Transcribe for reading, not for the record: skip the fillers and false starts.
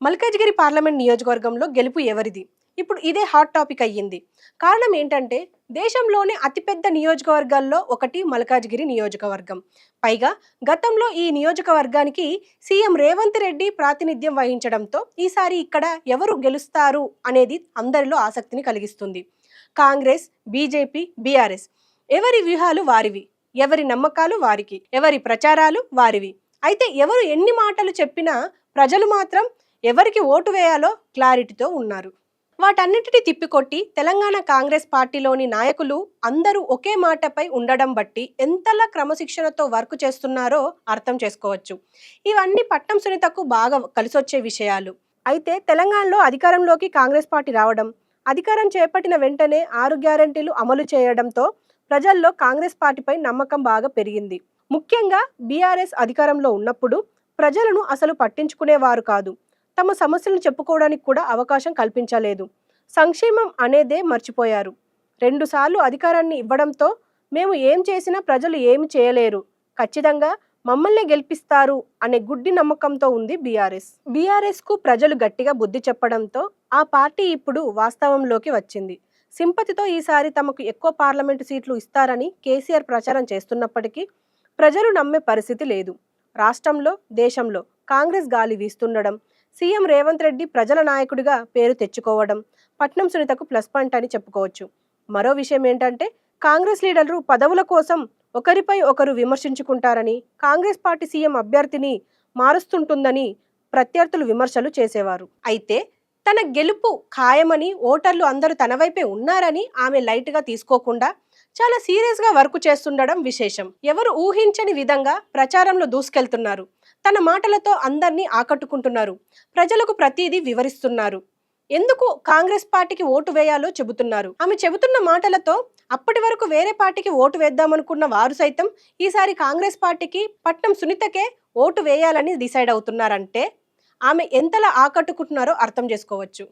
Malkajgiri parliament నియోజకవర్గంలో గెలుపు ఎవరిది? ఇప్పుడు ఇదే హాట్ టాపిక్ అయ్యింది. కారణం ఏంటంటే దేశంలోనే అతిపెద్ద నియోజకవర్గాల్లో ఒకటి మల్కాజ్గిరి నియోజకవర్గం. పైగా గతంలో ఈ నియోజకవర్గానికి సీఎం రేవంత్ రెడ్డి ప్రాతినిధ్యం వహించడంతో ఈసారి ఇక్కడ ఎవరు గెలుస్తారు అనేది అందరిలో ఆసక్తిని కలిగిస్తుంది. కాంగ్రెస్, బీజేపీ, బీఆర్ఎస్ ఎవరి వ్యూహాలు వారివి, ఎవరి నమ్మకాలు వారికి, ఎవరి ప్రచారాలు వారివి. అయితే ఎవరు ఎన్ని మాటలు చెప్పినా ప్రజలు మాత్రం ఎవరికి ఓటు వేయాలో క్లారిటీతో ఉన్నారు. వాటన్నిటిని తిప్పికొట్టి తెలంగాణ కాంగ్రెస్ పార్టీలోని నాయకులు అందరూ ఒకే మాటపై ఉండడం బట్టి ఎంతలా క్రమశిక్షణతో వర్క్ చేస్తున్నారో అర్థం చేసుకోవచ్చు. ఇవన్నీ పట్నం సునీతకు బాగా కలిసొచ్చే విషయాలు. అయితే తెలంగాణలో అధికారంలోకి కాంగ్రెస్ పార్టీ రావడం, అధికారం చేపట్టిన వెంటనే 6 గ్యారెంటీలు అమలు చేయడంతో ప్రజల్లో కాంగ్రెస్ పార్టీపై నమ్మకం బాగా పెరిగింది. ముఖ్యంగా బీఆర్ఎస్ అధికారంలో ఉన్నప్పుడు ప్రజలను అసలు పట్టించుకునేవారు కాదు. తమ సమస్యలను చెప్పుకోవడానికి కూడా అవకాశం కల్పించలేదు. సంక్షేమం అనేదే మర్చిపోయారు. 2 సార్లు అధికారాన్ని ఇవ్వడంతో మేము ఏం చేసినా ప్రజలు ఏమి చేయలేరు, ఖచ్చితంగా మమ్మల్ని గెలిపిస్తారు అనే గుడ్డి నమ్మకంతో ఉంది బీఆర్ఎస్ కు ప్రజలు గట్టిగా బుద్ధి చెప్పడంతో ఆ పార్టీ ఇప్పుడు వాస్తవంలోకి వచ్చింది. సింపతితో ఈసారి తమకు ఎక్కువ పార్లమెంటు సీట్లు ఇస్తారని కేసీఆర్ ప్రచారం చేస్తున్నప్పటికీ ప్రజలు నమ్మే పరిస్థితి లేదు. రాష్ట్రంలో, దేశంలో కాంగ్రెస్ గాలి వీస్తుండడం, సీఎం రేవంత్ రెడ్డి ప్రజల నాయకుడిగా పేరు తెచ్చుకోవడం పట్నం సునీతకు ప్లస్ పాయింట్ అని చెప్పుకోవచ్చు. మరో విషయం ఏంటంటే కాంగ్రెస్ లీడర్లు పదవుల కోసం ఒకరిపై ఒకరు విమర్శించుకుంటారని, కాంగ్రెస్ పార్టీ సీఎం అభ్యర్థిని మారుస్తుంటుందని ప్రత్యర్థులు విమర్శలు చేసేవారు. అయితే తన గెలుపు ఖాయమని ఓటర్లు అందరూ తన వైపే ఉన్నారని ఆమె లైట్గా తీసుకోకుండా చాలా సీరియస్గా వర్క్ చేస్తుండడం విశేషం. ఎవరు ఊహించని విధంగా ప్రచారంలో దూసుకెళ్తున్నారు. తన మాటలతో అందరినీ ఆకట్టుకుంటున్నారు. ప్రజలకు ప్రతిదీ వివరిస్తున్నారు. ఎందుకు కాంగ్రెస్ పార్టీకి ఓటు వేయాలో చెబుతున్నారు. ఆమె చెబుతున్న మాటలతో అప్పటి వరకు వేరే పార్టీకి ఓటు వేద్దామనుకున్న వారు సైతం ఈసారి కాంగ్రెస్ పార్టీకి పట్నం సునీతకే ఓటు వేయాలని డిసైడ్ అవుతున్నారంటే ఆమె ఎంతలా ఆకట్టుకుంటున్నారో అర్థం చేసుకోవచ్చు.